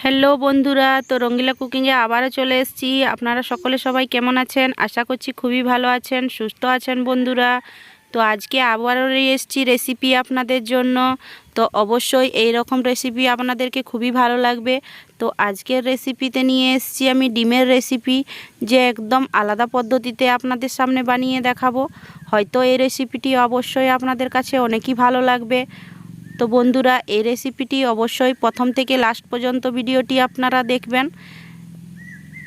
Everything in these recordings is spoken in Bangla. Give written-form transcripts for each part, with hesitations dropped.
হ্যালো বন্ধুরা, তো রঙ্গিলা কুকিংয়ে আবারও চলে এসেছি। আপনারা সবাই কেমন আছেন? আশা করছি খুবই ভালো আছেন, সুস্থ আছেন বন্ধুরা। তো আজকে আবারও এসেছি রেসিপি আপনাদের জন্য। তো অবশ্যই এই রকম রেসিপি আপনাদেরকে খুবই ভালো লাগবে। তো আজকের রেসিপিতে নিয়ে এসেছি আমি ডিমের রেসিপি, যে একদম আলাদা পদ্ধতিতে আপনাদের সামনে বানিয়ে দেখাবো। হয়তো এই রেসিপিটি অবশ্যই আপনাদের কাছে অনেকই ভালো লাগবে। তো বন্ধুরা, এই রেসিপিটি অবশ্যই প্রথম থেকে লাস্ট পর্যন্ত ভিডিওটি আপনারা দেখবেন।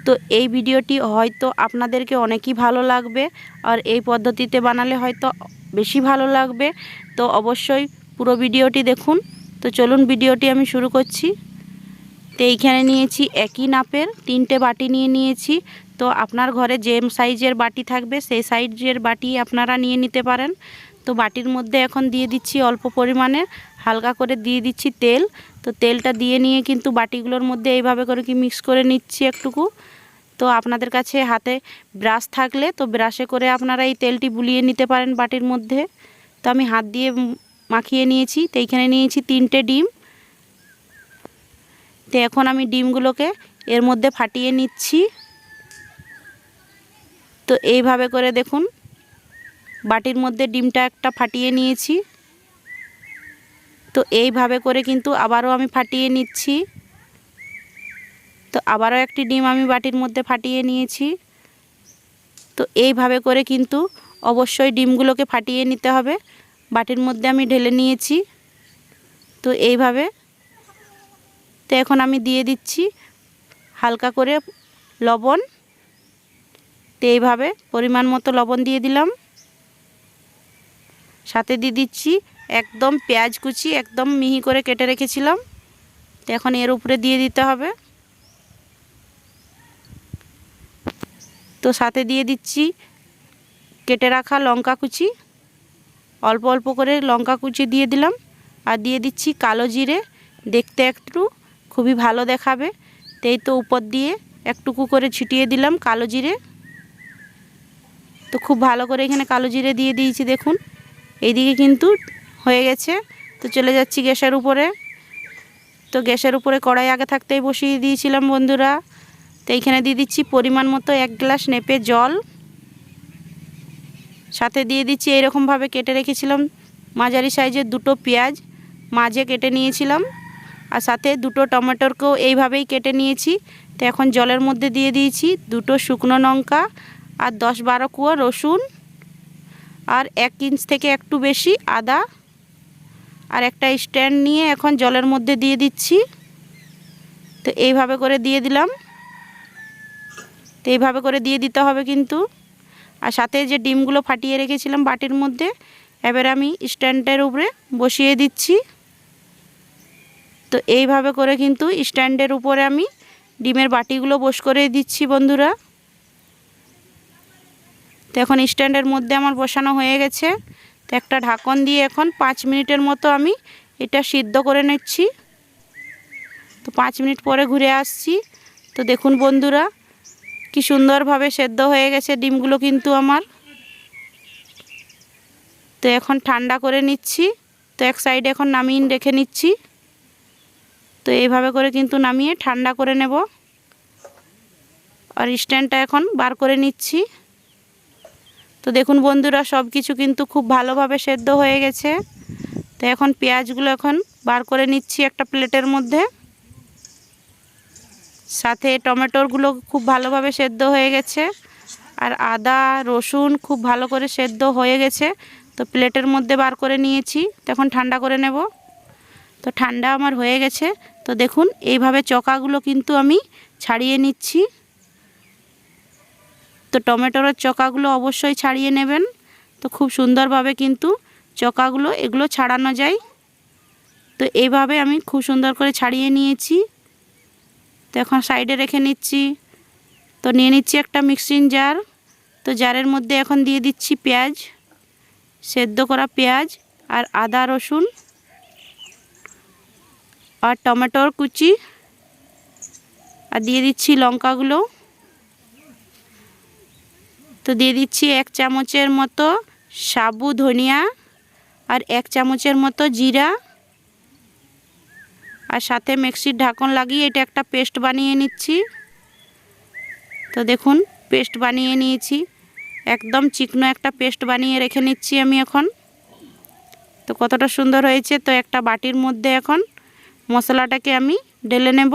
তো এই ভিডিওটি হয়তো আপনাদেরকে অনেকই ভালো লাগবে, আর এই পদ্ধতিতে বানালে হয়তো বেশি ভালো লাগবে। তো অবশ্যই পুরো ভিডিওটি দেখুন। তো চলুন ভিডিওটি আমি শুরু করছি। তো এইখানে নিয়েছি একই নাপের 3টে বাটি নিয়েছি। তো আপনার ঘরে যে সাইজের বাটি থাকবে সেই সাইজের বাটি আপনারা নিয়ে নিতে পারেন। তো বাটির মধ্যে এখন দিয়ে দিচ্ছি অল্প পরিমাণে হালকা করে দিয়ে দিচ্ছি তেল। তো তেলটা দিয়ে নিয়ে কিন্তু বাটিগুলোর মধ্যে এইভাবে করে কি মিক্স করে নিচ্ছি একটুকু। তো আপনাদের কাছে হাতে ব্রাশ থাকলে তো ব্রাশে করে আপনারা এই তেলটি বুলিয়ে নিতে পারেন বাটির মধ্যে। তো আমি হাত দিয়ে মাখিয়ে নিয়েছি। তো এইখানে নিয়েছি 3টে ডিম। তো এখন আমি ডিমগুলোকে এর মধ্যে ফাটিয়ে নিচ্ছি। তো এইভাবে করে দেখুন, বাটির মধ্যে ডিমটা একটা ফাটিয়ে নিয়েছি। তো এইভাবে করে কিন্তু আবারও আমি ফাটিয়ে নিচ্ছি। তো আবারও একটি ডিম আমি বাটির মধ্যে ফাটিয়ে নিয়েছি। তো এইভাবে করে কিন্তু অবশ্যই ডিমগুলোকে ফাটিয়ে নিতে হবে। বাটির মধ্যে আমি ঢেলে নিয়েছি। তো এইভাবে। তো এখন আমি দিয়ে দিচ্ছি হালকা করে লবণ। তো এইভাবে পরিমাণ মতো লবণ দিয়ে দিলাম। সাথে দিয়ে দিচ্ছি একদম পেঁয়াজ কুচি, একদম মিহি করে কেটে রেখেছিলাম। তো এখন এর উপরে দিয়ে দিতে হবে। তো সাথে দিয়ে দিচ্ছি কেটে রাখা লঙ্কা কুচি, অল্প অল্প করে লঙ্কা কুচি দিয়ে দিলাম। আর দিয়ে দিচ্ছি কালো জিরে, দেখতে একটু খুবই ভালো দেখাবে। তো এই তো উপর দিয়ে একটুকু করে ছিটিয়ে দিলাম কালো জিরে। তো খুব ভালো করে এখানে কালো জিরে দিয়ে দিয়েছি। দেখুন এইদিকে কিন্তু হয়ে গেছে। তো চলে যাচ্ছি গ্যাসের উপরে। তো গ্যাসের উপরে কড়াই আগে থাকতেই বসিয়ে দিয়েছিলাম বন্ধুরা। তো এইখানে দিয়ে দিচ্ছি পরিমাণ মতো 1 গ্লাস নেপে জল। সাথে দিয়ে দিচ্ছি এইরকমভাবে কেটে রেখেছিলাম মাঝারি সাইজের 2টো পেঁয়াজ মাঝে কেটে নিয়েছিলাম। আর সাথে 2টো টমেটোকেও এইভাবেই কেটে নিয়েছি। তো এখন জলের মধ্যে দিয়ে দিয়েছি 2টো শুকনো লঙ্কা আর 10-12 কোয়া রসুন, আর 1 ইঞ্চ থেকে একটু বেশি আদা, আর একটা স্ট্যান্ড নিয়ে এখন জলের মধ্যে দিয়ে দিচ্ছি। তো এইভাবে করে দিয়ে দিলাম। তো এইভাবে করে দিয়ে দিতে হবে কিন্তু। আর সাথে যে ডিমগুলো ফাটিয়ে রেখেছিলাম বাটির মধ্যে, এবার আমি স্ট্যান্ডের উপরে বসিয়ে দিচ্ছি। তো এইভাবে করে কিন্তু স্ট্যান্ডের উপরে আমি ডিমের বাটিগুলো বস করে দিচ্ছি বন্ধুরা। তো এখন স্ট্যান্ডের মধ্যে আমার বসানো হয়ে গেছে। তো একটা ঢাকন দিয়ে এখন 5 মিনিটের মতো আমি এটা সিদ্ধ করে নিচ্ছি। তো 5 মিনিট পরে ঘুরে আসছি। তো দেখুন বন্ধুরা, কি সুন্দরভাবে সেদ্ধ হয়ে গেছে ডিমগুলো কিন্তু আমার। তো এখন ঠান্ডা করে নিচ্ছি। তো এক সাইডে এখন নামিয়ে রেখে নিচ্ছি। তো এইভাবে করে কিন্তু নামিয়ে ঠান্ডা করে নেব। আর স্ট্যান্ডটা এখন বার করে নিচ্ছি। তো দেখুন বন্ধুরা, সব কিছু কিন্তু খুব ভালোভাবে সেদ্ধ হয়ে গেছে। তো এখন পেঁয়াজগুলো এখন বার করে নিচ্ছি একটা প্লেটের মধ্যে। সাথে টমেটোগুলো খুব ভালোভাবে সেদ্ধ হয়ে গেছে, আর আদা রসুন খুব ভালো করে সেদ্ধ হয়ে গেছে। তো প্লেটের মধ্যে বার করে নিয়েছি। তখন ঠান্ডা করে নেব। তো ঠান্ডা আমার হয়ে গেছে। তো দেখুন এইভাবে চকাগুলো কিন্তু আমি ছাড়িয়ে নিচ্ছি। তো টমেটোর চকাগুলো অবশ্যই ছাড়িয়ে নেবেন। তো খুব সুন্দরভাবে কিন্তু চকাগুলো এগুলো ছাড়ানো যায়। তো এইভাবে আমি খুব সুন্দর করে ছাড়িয়ে নিয়েছি। তো এখন সাইডে রেখে নিচ্ছি। তো নিয়ে নিচ্ছি একটা মিক্সিং জার। তো জারের মধ্যে এখন দিয়ে দিচ্ছি পেঁয়াজ, সেদ্ধ করা পেঁয়াজ, আর আদা রসুন, আর টমেটোর কুচি, আর দিয়ে দিচ্ছি লঙ্কাগুলো। তো দিয়ে দিচ্ছি 1 চামচের মতো সাবু ধনিয়া, আর 1 চামচের মতো জিরা, আর সাথে মিক্সির ঢাকন লাগিয়ে এটা একটা পেস্ট বানিয়ে নিচ্ছি। তো দেখুন পেস্ট বানিয়ে নিয়েছি, একদম চিকনো একটা পেস্ট বানিয়ে রেখে নিচ্ছি আমি এখন। তো কতটা সুন্দর হয়েছে। তো একটা বাটির মধ্যে এখন মশলাটাকে আমি ঢেলে নেব।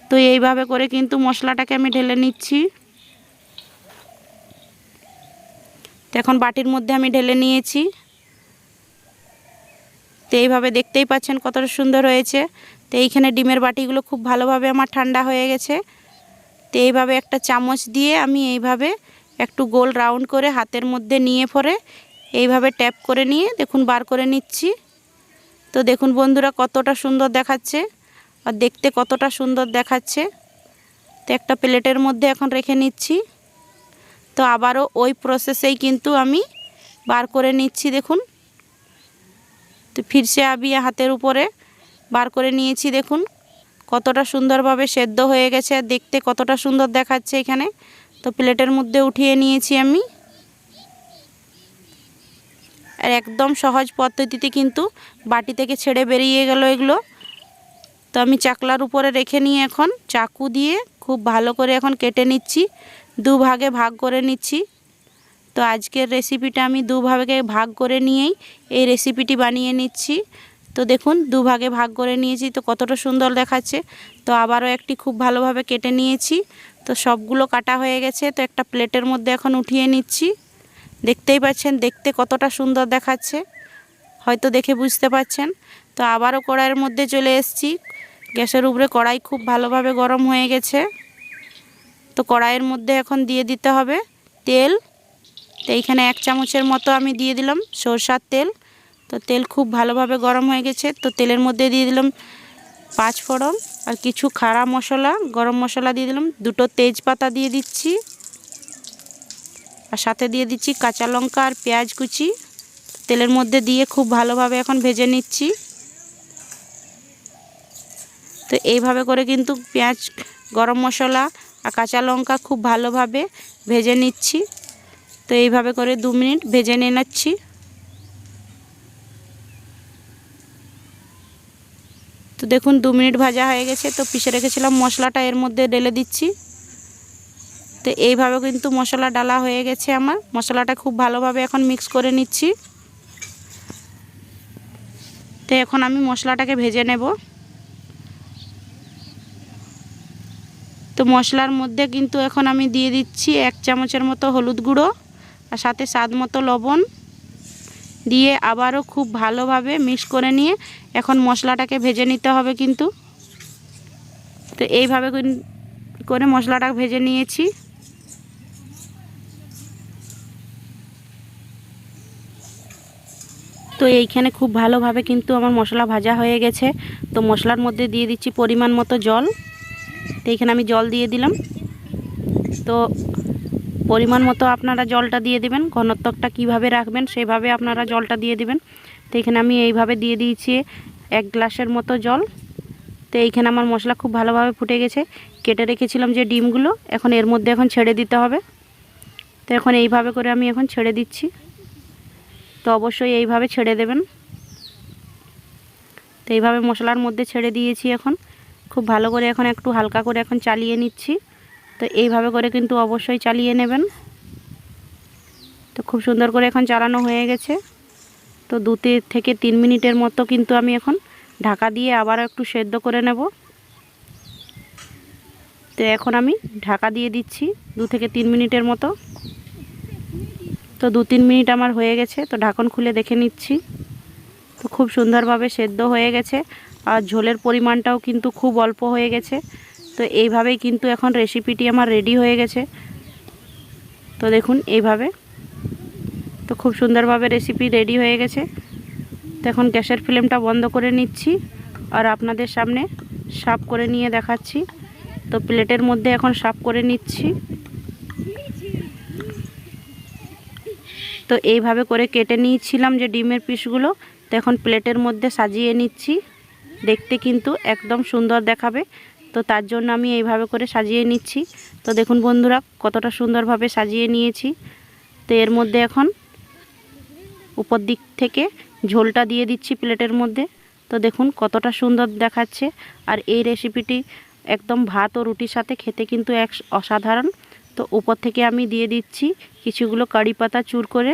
তো এইভাবে করে কিন্তু মশলাটাকে আমি ঢেলে নিচ্ছি। তো এখন বাটির মধ্যে আমি ঢেলে নিয়েছি। তো এইভাবে দেখতেই পাচ্ছেন কতটা সুন্দর হয়েছে। তো এইখানে ডিমের বাটিগুলো খুব ভালোভাবে আমার ঠান্ডা হয়ে গেছে। তো এইভাবে একটা চামচ দিয়ে আমি এইভাবে একটু গোল রাউন্ড করে হাতের মধ্যে নিয়ে পরে এইভাবে ট্যাপ করে নিয়ে দেখুন বার করে নিচ্ছি। তো দেখুন বন্ধুরা কতটা সুন্দর দেখাচ্ছে আর দেখতে কতটা সুন্দর দেখাচ্ছে। তো একটা প্লেটের মধ্যে এখন রেখে নিচ্ছি। তো আবারও ওই প্রসেসেই কিন্তু আমি বার করে নিচ্ছি দেখুন। তো ফিরসে আমি হাতের উপরে বার করে নিয়েছি, দেখুন কতটা সুন্দরভাবে সেদ্ধ হয়ে গেছে, দেখতে কতটা সুন্দর দেখাচ্ছে এখানে। তো প্লেটের মধ্যে উঠিয়ে নিয়েছি আমি। আর একদম সহজ পদ্ধতিতে কিন্তু বাটি থেকে ছেড়ে বেরিয়ে গেল এগুলো। তো আমি চাকলার উপরে রেখে নিয়ে এখন চাকু দিয়ে খুব ভালো করে এখন কেটে নিচ্ছি, দুভাগে ভাগ করে নিচ্ছি। তো আজকের রেসিপিটা আমি দুভাগে ভাগ করে নিয়েই এই রেসিপিটি বানিয়ে নিচ্ছি। তো দেখুন দুভাগে ভাগ করে নিয়েছি, তো কতটা সুন্দর দেখাচ্ছে। তো আবারও একটি খুব ভালোভাবে কেটে নিয়েছি। তো সবগুলো কাটা হয়ে গেছে। তো একটা প্লেটের মধ্যে এখন উঠিয়ে নিচ্ছি। দেখতেই পাচ্ছেন দেখতে কতটা সুন্দর দেখাচ্ছে, হয়তো দেখে বুঝতে পাচ্ছেন। তো আবারও কড়াইয়ের মধ্যে চলে এসেছি। গ্যাসের উপরে কড়াই খুব ভালোভাবে গরম হয়ে গেছে। তো কড়াইয়ের মধ্যে এখন দিয়ে দিতে হবে তেল। তো এইখানে 1 চামচের মতো আমি দিয়ে দিলাম সরষার তেল। তো তেল খুব ভালোভাবে গরম হয়ে গেছে। তো তেলের মধ্যে দিয়ে দিলাম 5 ফোড়ন আর কিছু খাড়া মশলা, গরম মশলা দিয়ে দিলাম, 2টো তেজপাতা দিয়ে দিচ্ছি আর সাথে দিয়ে দিচ্ছি কাঁচা লঙ্কা আর পেঁয়াজ কুচি। তেলের মধ্যে দিয়ে খুব ভালোভাবে এখন ভেজে নিচ্ছি। তো এইভাবে করে কিন্তু পেঁয়াজ, গরম মশলা আর কাঁচা লঙ্কা খুব ভালোভাবে ভেজে নিচ্ছি। তো এইভাবে করে 2 মিনিট ভেজে নিয়ে নিচ্ছি। তো দেখুন 2 মিনিট ভাজা হয়ে গেছে। তো পিষে রেখেছিলাম মশলাটা এর মধ্যে ঢেলে দিচ্ছি। তো এইভাবে কিন্তু মশলা ডালা হয়ে গেছে আমার। মশলাটা খুব ভালোভাবে এখন মিক্স করে নিচ্ছি। তো এখন আমি মশলাটাকে ভেজে নেব। তো মশলার মধ্যে কিন্তু এখন আমি দিয়ে দিচ্ছি 1 চামচের মতো হলুদ গুঁড়ো আর সাথে স্বাদ মতো লবণ দিয়ে আবারও খুব ভালোভাবে মিক্স করে নিয়ে এখন মশলাটাকে ভেজে নিতে হবে কিন্তু। তো এইভাবে করে মশলাটা ভেজে নিয়েছি। তো এইখানে খুব ভালোভাবে কিন্তু আমার মশলা ভাজা হয়ে গেছে। তো মশলার মধ্যে দিয়ে দিচ্ছি পরিমাণ মতো জল। তো এইখানে আমি জল দিয়ে দিলাম। তো পরিমাণ মতো আপনারা জলটা দিয়ে দিবেন, ঘনত্বটা কিভাবে রাখবেন সেভাবে আপনারা জলটা দিয়ে দিবেন। তো এখানে আমি এইভাবে দিয়ে দিয়েছি 1 গ্লাসের মতো জল। তো এইখানে আমার মশলা খুব ভালোভাবে ফুটে গেছে। কেটে রেখেছিলাম যে ডিমগুলো এখন এর মধ্যে এখন ছেড়ে দিতে হবে। তো এখন এইভাবে করে আমি এখন ছেড়ে দিচ্ছি। তো অবশ্যই এইভাবে ছেড়ে দেবেন। তো এইভাবে মশলার মধ্যে ছেড়ে দিয়েছি। এখন খুব ভালো করে এখন একটু হালকা করে এখন চালিয়ে নিচ্ছি। তো এইভাবে করে কিন্তু অবশ্যই চালিয়ে নেবেন। তো খুব সুন্দর করে এখন চালানো হয়ে গেছে। তো 2 থেকে 3 মিনিটের মতো কিন্তু আমি এখন ঢাকা দিয়ে আবার একটু সেদ্ধ করে নেব। তো এখন আমি ঢাকা দিয়ে দিচ্ছি 2 থেকে 3 মিনিটের মতো। তো 2-3 মিনিট আমার হয়ে গেছে। তো ঢাকন খুলে দেখে নিচ্ছি। তো খুব সুন্দরভাবে সেদ্ধ হয়ে গেছে আর ঝোলের পরিমাণটাও কিন্তু খুব অল্প হয়ে গেছে। তো এইভাবেই কিন্তু এখন রেসিপিটি আমার রেডি হয়ে গেছে। তো দেখুন এইভাবে। তো খুব সুন্দরভাবে রেসিপি রেডি হয়ে গেছে। তো এখন গ্যাসের ফ্লেমটা বন্ধ করে নিচ্ছি আর আপনাদের সামনে সার্ভ করে নিয়ে দেখাচ্ছি। তো প্লেটের মধ্যে এখন সার্ভ করে নিচ্ছি। তো এইভাবে করে কেটে নিয়েছিলাম যে ডিমের পিসগুলো, তো এখন প্লেটের মধ্যে সাজিয়ে নিচ্ছি। দেখতে কিন্তু একদম সুন্দর দেখাবে। তো তার জন্য আমি এইভাবে করে সাজিয়ে নিচ্ছি। তো দেখুন বন্ধুরা কতটা সুন্দরভাবে সাজিয়ে নিয়েছি। তো এর মধ্যে এখন উপর দিক থেকে ঝোলটা দিয়ে দিচ্ছি প্লেটের মধ্যে। তো দেখুন কতটা সুন্দর দেখাচ্ছে। আর এই রেসিপিটি একদম ভাত ও রুটির সাথে খেতে কিন্তু অসাধারণ। তো উপর থেকে আমি দিয়ে দিচ্ছি কিছুগুলো কারি পাতা চুর করে।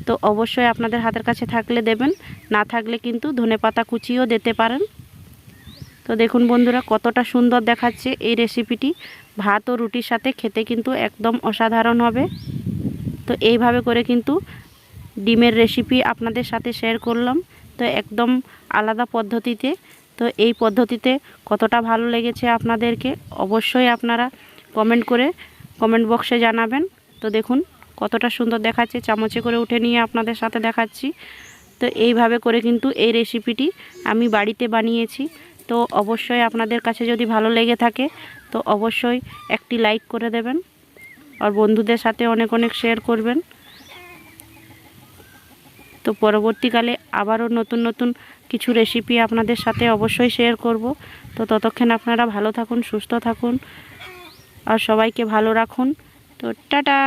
তো অবশ্যই আপনাদের হাতের কাছে থাকলে দেবেন, না থাকলে কিন্তু ধনেপাতা কুচিও দিতে পারেন। তো দেখুন বন্ধুরা কতটা সুন্দর দেখাচ্ছে এই রেসিপিটি, ভাত ও রুটির সাথে খেতে কিন্তু একদম অসাধারণ হবে। তো এইভাবে করে কিন্তু ডিমের রেসিপি আপনাদের সাথে শেয়ার করলাম, তো একদম আলাদা পদ্ধতিতে। তো এই পদ্ধতিতে কতটা ভালো লেগেছে আপনাদেরকে অবশ্যই আপনারা কমেন্ট বক্সে জানাবেন। তো দেখুন কতটা সুন্দর দেখাচ্ছে, চামচে করে উঠে নিয়ে আপনাদের সাথে দেখাচ্ছি। তো এইভাবে করে কিন্তু এই রেসিপিটি আমি বাড়িতে বানিয়েছি। তো অবশ্যই আপনাদের কাছে যদি ভালো লেগে থাকে তো অবশ্যই একটি লাইক করে দেবেন, আর বন্ধুদের সাথে অনেক অনেক শেয়ার করবেন। তো পরবর্তীকালে আবারও নতুন নতুন কিছু রেসিপি আপনাদের সাথে অবশ্যই শেয়ার করব। তো ততক্ষণ আপনারা ভালো থাকুন, সুস্থ থাকুন, আর সবাইকে ভালো রাখুন। তো টাটা।